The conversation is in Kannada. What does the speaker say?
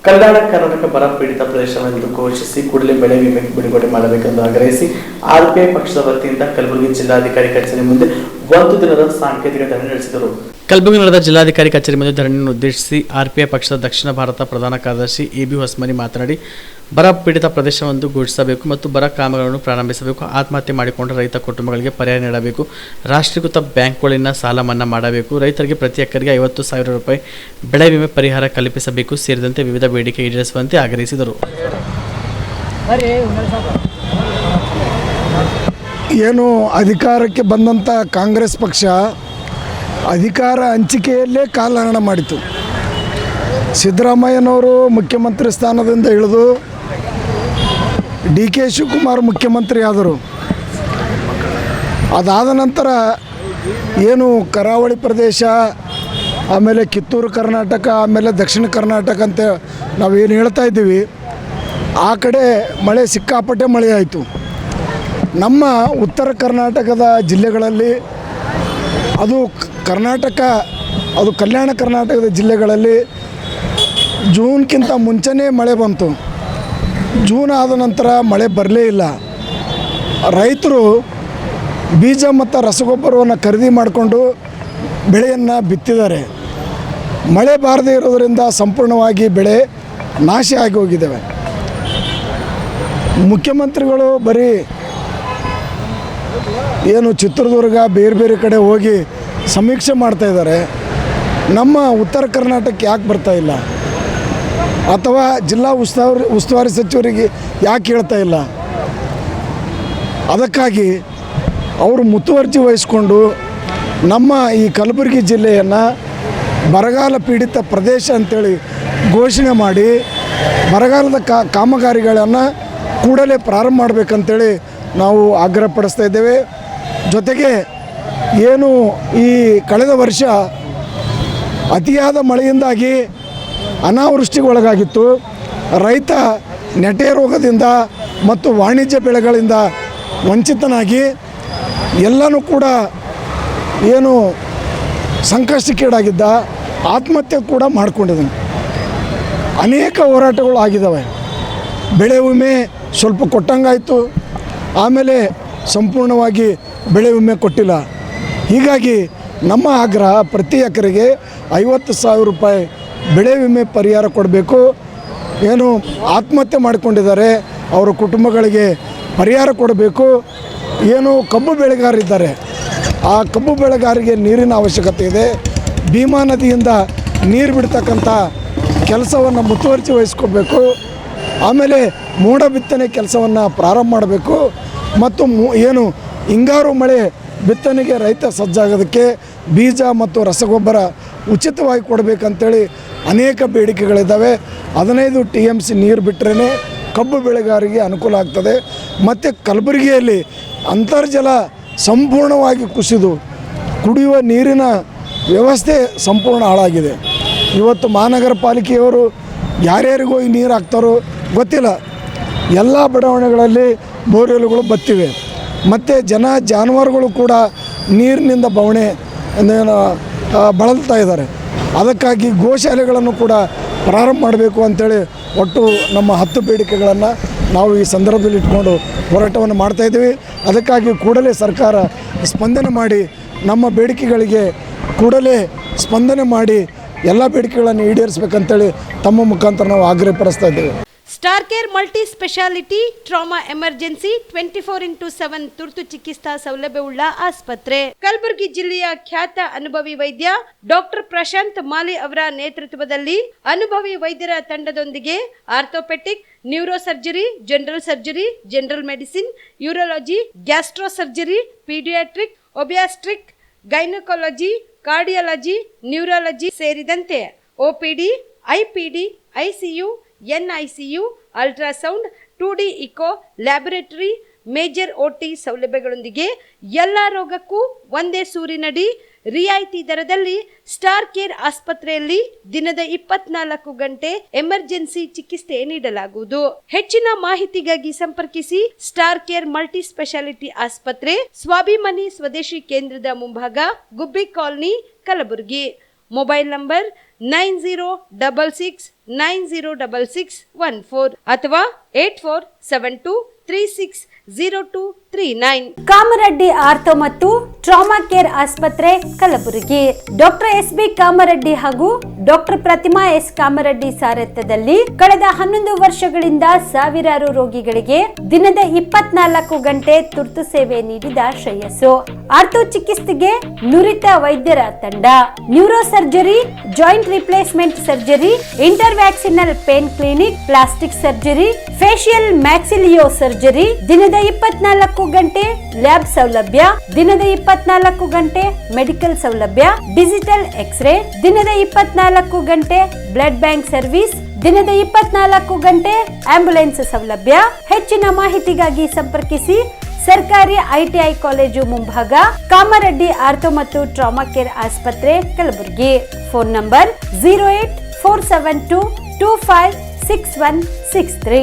ಕಲ್ಯಾಣ ಕರ್ನಾಟಕ ಬರ ಪೀಡಿತ ಪ್ರದೇಶವೆಂದು ಘೋಷಿಸಿ ಕೂಡಲೇ ಬೆಳೆ ವಿಮೆ ಬಿಡುಗಡೆ ಮಾಡಬೇಕೆಂದು ಆಗ್ರಹಿಸಿ ಆರ್ಪಿಐ ಪಕ್ಷದ ವತಿಯಿಂದ ಕಲಬುರಗಿ ಜಿಲ್ಲಾಧಿಕಾರಿ ಕಚೇರಿ ಮುಂದೆ 1 ದಿನದ ಸಾಂಕೇತಿಕ ಧರಣಿ ನಡೆಸಿದರು. ಕಲಬುರಗಿ ನಡೆದ ಜಿಲ್ಲಾಧಿಕಾರಿ ಕಚೇರಿ ಮುಂದೆ ಧರಣಿಯನ್ನು ಉದ್ದೇಶಿಸಿ ಆರ್ಪಿಐ ಪಕ್ಷದ ದಕ್ಷಿಣ ಭಾರತ ಪ್ರಧಾನ ಕಾರ್ಯದರ್ಶಿ ಎಬಿ ಹೊಸ್ಮನಿ ಮಾತನಾಡಿ, ಬರ ಪೀಡಿತ ಪ್ರದೇಶವೆಂದು ಘೋಷಿಸಬೇಕು ಮತ್ತು ಬರ ಕಾಮಗಾರಿಗಳನ್ನು ಪ್ರಾರಂಭಿಸಬೇಕು. ಆತ್ಮಹತ್ಯೆ ಮಾಡಿಕೊಂಡ ರೈತ ಕುಟುಂಬಗಳಿಗೆ ಪರಿಹಾರ ನೀಡಬೇಕು. ರಾಷ್ಟ್ರೀಕೃತ ಬ್ಯಾಂಕ್ಗಳಿಂದ ಸಾಲ ಮನ್ನಾ ಮಾಡಬೇಕು. ರೈತರಿಗೆ ಪ್ರತಿ ಎಕರೆಗೆ 50,000 ರೂಪಾಯಿ ಬೆಳೆ ವಿಮೆ ಪರಿಹಾರ ಕಲ್ಪಿಸಬೇಕು ಸೇರಿದಂತೆ ವಿವಿಧ ಬೇಡಿಕೆ ಈಡೇರಿಸುವಂತೆ ಆಗ್ರಹಿಸಿದರು. ಏನು ಅಧಿಕಾರಕ್ಕೆ ಬಂದಂಥ ಕಾಂಗ್ರೆಸ್ ಪಕ್ಷ ಅಧಿಕಾರ ಹಂಚಿಕೆಯಲ್ಲೇ ಕಾಲಹರಣ ಮಾಡಿತು. ಸಿದ್ದರಾಮಯ್ಯನವರು ಮುಖ್ಯಮಂತ್ರಿ ಸ್ಥಾನದಿಂದ ಇಳಿದು ಡಿ ಕೆ ಶಿವಕುಮಾರ್ ಮುಖ್ಯಮಂತ್ರಿ ಆದರು. ಅದಾದ ನಂತರ ಏನು ಕರಾವಳಿ ಪ್ರದೇಶ, ಆಮೇಲೆ ಕಿತ್ತೂರು ಕರ್ನಾಟಕ, ಆಮೇಲೆ ದಕ್ಷಿಣ ಕರ್ನಾಟಕ ಅಂತ ನಾವೇನು ಹೇಳ್ತಾ ಇದ್ದೀವಿ, ಆ ಕಡೆ ಮಳೆ ಸಿಕ್ಕಾಪಟ್ಟೆ ಮಳೆ ಆಯಿತು. ನಮ್ಮ ಉತ್ತರ ಕರ್ನಾಟಕದ ಜಿಲ್ಲೆಗಳಲ್ಲಿ ಅದು ಕಲ್ಯಾಣ ಕರ್ನಾಟಕದ ಜಿಲ್ಲೆಗಳಲ್ಲಿ ಜೂನ್ಗಿಂತ ಮುಂಚೆನೇ ಮಳೆ ಬಂತು. ಜೂನ್ ಆದ ನಂತರ ಮಳೆ ಬರಲೇ ಇಲ್ಲ. ರೈತರು ಬೀಜ ಮತ್ತು ರಸಗೊಬ್ಬರವನ್ನು ಖರೀದಿ ಮಾಡಿಕೊಂಡು ಬೆಳೆಯನ್ನು ಬಿತ್ತಿದ್ದಾರೆ. ಮಳೆ ಬಾರದೇ ಇರೋದರಿಂದ ಸಂಪೂರ್ಣವಾಗಿ ಬೆಳೆ ನಾಶ ಆಗಿ ಹೋಗಿದ್ದಾವೆ. ಮುಖ್ಯಮಂತ್ರಿಗಳು ಬರೀ ಏನು ಚಿತ್ರದುರ್ಗ ಬೇರೆ ಬೇರೆ ಕಡೆ ಹೋಗಿ ಸಮೀಕ್ಷೆ ಮಾಡ್ತಾಯಿದ್ದಾರೆ. ನಮ್ಮ ಉತ್ತರ ಕರ್ನಾಟಕಕ್ಕೆ ಯಾಕೆ ಬರ್ತಾ ಇಲ್ಲ, ಅಥವಾ ಜಿಲ್ಲಾ ಉಸ್ತುವಾರಿ ಸಚಿವರಿಗೆ ಯಾಕೆ ಹೇಳ್ತಾ ಇಲ್ಲ? ಅದಕ್ಕಾಗಿ ಅವರು ಮುತುವರ್ಜಿ ವಹಿಸ್ಕೊಂಡು ನಮ್ಮ ಈ ಕಲಬುರಗಿ ಜಿಲ್ಲೆಯನ್ನು ಬರಗಾಲ ಪೀಡಿತ ಪ್ರದೇಶ ಅಂತೇಳಿ ಘೋಷಣೆ ಮಾಡಿ ಬರಗಾಲದ ಕಾಮಗಾರಿಗಳನ್ನು ಕೂಡಲೇ ಪ್ರಾರಂಭ ಮಾಡಬೇಕಂತೇಳಿ ನಾವು ಆಗ್ರಹಪಡಿಸ್ತಾ ಇದ್ದೇವೆ. ಜೊತೆಗೆ ಏನು ಈ ಕಳೆದ ವರ್ಷ ಅತಿಯಾದ ಮಳೆಯಿಂದಾಗಿ ಅನಾವೃಷ್ಟಿಗೆ ಒಳಗಾಗಿತ್ತು. ರೈತ ನೆಟೆ ರೋಗದಿಂದ ಮತ್ತು ವಾಣಿಜ್ಯ ಬೆಳೆಗಳಿಂದ ವಂಚಿತನಾಗಿ ಎಲ್ಲನೂ ಕೂಡ ಏನು ಸಂಕಷ್ಟಕ್ಕೀಡಾಗಿದ್ದ, ಆತ್ಮಹತ್ಯೆ ಕೂಡ ಮಾಡಿಕೊಂಡಿದ್ದಾನೆ. ಅನೇಕ ಹೋರಾಟಗಳು ಆಗಿದ್ದಾವೆ. ಬೆಳೆ ವಿಮೆ ಸ್ವಲ್ಪ ಕೊಟ್ಟಂಗಾಯಿತು, ಆಮೇಲೆ ಸಂಪೂರ್ಣವಾಗಿ ಬೆಳೆ ವಿಮೆ ಕೊಟ್ಟಿಲ್ಲ. ಹೀಗಾಗಿ ನಮ್ಮ ಆಗ್ರಹ ಪ್ರತಿ ಎಕರೆಗೆ 50,000 ರೂಪಾಯಿ ಬೆಳೆ ವಿಮೆ ಪರಿಹಾರ ಕೊಡಬೇಕು. ಏನು ಆತ್ಮಹತ್ಯೆ ಮಾಡಿಕೊಂಡಿದ್ದಾರೆ ಅವರ ಕುಟುಂಬಗಳಿಗೆ ಪರಿಹಾರ ಕೊಡಬೇಕು. ಏನು ಕಬ್ಬು ಬೆಳೆಗಾರರಿದ್ದಾರೆ, ಆ ಕಬ್ಬು ಬೆಳೆಗಾರರಿಗೆ ನೀರಿನ ಅವಶ್ಯಕತೆ ಇದೆ. ಭೀಮಾ ನದಿಯಿಂದ ನೀರು ಬಿಡ್ತಕ್ಕಂಥ ಕೆಲಸವನ್ನು ಮುತುವರ್ಜಿ ವಹಿಸ್ಕೊಬೇಕು. ಆಮೇಲೆ ಮೋಡ ಬಿತ್ತನೆ ಕೆಲಸವನ್ನು ಪ್ರಾರಂಭ ಮಾಡಬೇಕು. ಮತ್ತು ಏನು ಹಿಂಗಾರು ಮಳೆ ಬಿತ್ತನೆಗೆ ರೈತ ಸಜ್ಜಾಗೋದಕ್ಕೆ ಬೀಜ ಮತ್ತು ರಸಗೊಬ್ಬರ ಉಚಿತವಾಗಿ ಕೊಡಬೇಕಂತೇಳಿ ಅನೇಕ ಬೇಡಿಕೆಗಳಿದ್ದಾವೆ. 15 TMC ನೀರು ಬಿಟ್ಟರೆ ಕಬ್ಬು ಬೆಳೆಗಾರರಿಗೆ ಅನುಕೂಲ ಆಗ್ತದೆ. ಮತ್ತು ಕಲಬುರಗಿಯಲ್ಲಿ ಅಂತರ್ಜಲ ಸಂಪೂರ್ಣವಾಗಿ ಕುಸಿದು ಕುಡಿಯುವ ನೀರಿನ ವ್ಯವಸ್ಥೆ ಸಂಪೂರ್ಣ ಹಾಳಾಗಿದೆ. ಇವತ್ತು ಮಹಾನಗರ ಪಾಲಿಕೆಯವರು ಯಾರ್ಯಾರಿಗೂ ಈ ನೀರು ಹಾಕ್ತಾರೋ ಗೊತ್ತಿಲ್ಲ. ಎಲ್ಲ ಬಡಾವಣೆಗಳಲ್ಲಿ ಬೋರ್ವೆಲ್ಗಳು ಬತ್ತಿವೆ. ಮತ್ತು ಜಾನುವಾರುಗಳು ಕೂಡ ನೀರಿನಿಂದ ಬವಣೆ ಬಳಲ್ತಾ ಇದ್ದಾರೆ. ಅದಕ್ಕಾಗಿ ಗೋಶಾಲೆಗಳನ್ನು ಕೂಡ ಪ್ರಾರಂಭ ಮಾಡಬೇಕು ಅಂಥೇಳಿ ಒಟ್ಟು ನಮ್ಮ 10 ಬೇಡಿಕೆಗಳನ್ನು ನಾವು ಈ ಸಂದರ್ಭದಲ್ಲಿ ಇಟ್ಕೊಂಡು ಹೋರಾಟವನ್ನು ಮಾಡ್ತಾಯಿದ್ದೀವಿ. ಅದಕ್ಕಾಗಿ ಕೂಡಲೇ ಸರ್ಕಾರ ಸ್ಪಂದನೆ ಮಾಡಿ ನಮ್ಮ ಬೇಡಿಕೆಗಳಿಗೆ ಕೂಡಲೇ ಸ್ಪಂದನೆ ಮಾಡಿ ಎಲ್ಲ ಬೇಡಿಕೆಗಳನ್ನು ಈಡೇರಿಸಬೇಕಂತೇಳಿ ತಮ್ಮ ಮುಖಾಂತರ ನಾವು ಆಗ್ರಹಪಡಿಸ್ತಾ ಇದ್ದೇವೆ. Star care multi speciality trauma emergency 24x7 ತುರ್ತು ಚಿಕಿತ್ಸಾ ಸೌಲಭ್ಯವುಳ್ಳ ಆಸ್ಪತ್ರೆ. ಕಲಬುರಗಿ ಜಿಲ್ಲೆಯ ಖ್ಯಾತ ಅನುಭವಿ ವೈದ್ಯ ಡಾಕ್ಟರ್ ಪ್ರಶಾಂತ್ ಮಾಲಿ ಅವರ ನೇತೃತ್ವದಲ್ಲಿ ಅನುಭವಿ ವೈದ್ಯರ ತಂಡದೊಂದಿಗೆ orthopedic, neuro surgery, general surgery, general medicine, urology, gastro surgery, pediatric, obstetric, gynaecology, cardiology, neurology ಸೇರಿದಂತೆ OPD, IPD, ICU, NICU, ultrasound, 2D echo, laboratory, major OT ಸೌಲಭ್ಯಗಳೊಂದಿಗೆ ಎಲ್ಲ ರೋಗಕ್ಕೂ ಒಂದೇ ಸೂರಿನಡಿ ರಿಯಾಯಿತಿ ದರದಲ್ಲಿ ಸ್ಟಾರ್ ಕೇರ್ ಆಸ್ಪತ್ರೆಯಲ್ಲಿ ದಿನದ 24 ಗಂಟೆ ಎಮರ್ಜೆನ್ಸಿ ಚಿಕಿತ್ಸೆ ನೀಡಲಾಗುವುದು. ಹೆಚ್ಚಿನ ಮಾಹಿತಿಗಾಗಿ ಸಂಪರ್ಕಿಸಿ ಸ್ಟಾರ್ ಕೇರ್ ಮಲ್ಟಿ ಸ್ಪೆಷಾಲಿಟಿ ಆಸ್ಪತ್ರೆ, ಸ್ವಾಭಿಮಾನಿ ಸ್ವದೇಶಿ ಕೇಂದ್ರದ ಮುಂಭಾಗ, Gubbi colony, Kalaburagi. Mobile number 9066 906614 ಅಥವಾ 8472360239. ಕಾಮರೆಡ್ಡಿ ಆರ್ಥೋ ಮತ್ತು ಟ್ರಾಮಾ ಕೇರ್ ಆಸ್ಪತ್ರೆ ಕಲಬುರಗಿ. Doctor S B. ಕಾಮರೆಡ್ಡಿ ಹಾಗೂ ಡಾಕ್ಟರ್ ಪ್ರತಿಮಾ ಎಸ್. ಕಾಮರೆಡ್ಡಿ ಸಾರಥ್ಯದಲ್ಲಿ ಕಳೆದ 11 ವರ್ಷಗಳಿಂದ ಸಾವಿರಾರು ರೋಗಿಗಳಿಗೆ ದಿನದ 24 ಗಂಟೆ ತುರ್ತು ಸೇವೆ ನೀಡಿದ ಶ್ರೇಯಸ್ಸು. ಆರ್ಥೋ ಚಿಕಿತ್ಸೆಗೆ ನುರಿತ ವೈದ್ಯರ ತಂಡ, neuro surgery, joint replacement surgery, interventional pain clinic, plastic surgery, facial maxillo surgery, ದಿನದ 24 ಗಂಟೆ ಲ್ಯಾಬ್ ಸೌಲಭ್ಯ, ದಿನದ 24 ಗಂಟೆ ಮೆಡಿಕಲ್ ಸೌಲಭ್ಯ, ಡಿಜಿಟಲ್ ಎಕ್ಸ್ರೇ, ದಿನದ 24 ಗಂಟೆ ಬ್ಲಡ್ ಬ್ಯಾಂಕ್ ಸರ್ವಿಸ್, ದಿನದ 24 ಗಂಟೆ ಆಂಬ್ಯುಲೆನ್ಸ್ ಸೌಲಭ್ಯ. ಹೆಚ್ಚಿನ ಮಾಹಿತಿಗಾಗಿ ಸಂಪರ್ಕಿಸಿ ಸರ್ಕಾರಿ ಐಟಿಐ ಕಾಲೇಜು ಮುಂಭಾಗ, ಕಾಮರೆಡ್ಡಿ ಆರ್ಥೋ ಮತ್ತು ಟ್ರಾಮಾ ಕೇರ್ ಆಸ್ಪತ್ರೆ ಕಲಬುರಗಿ. Phone number 08472256163.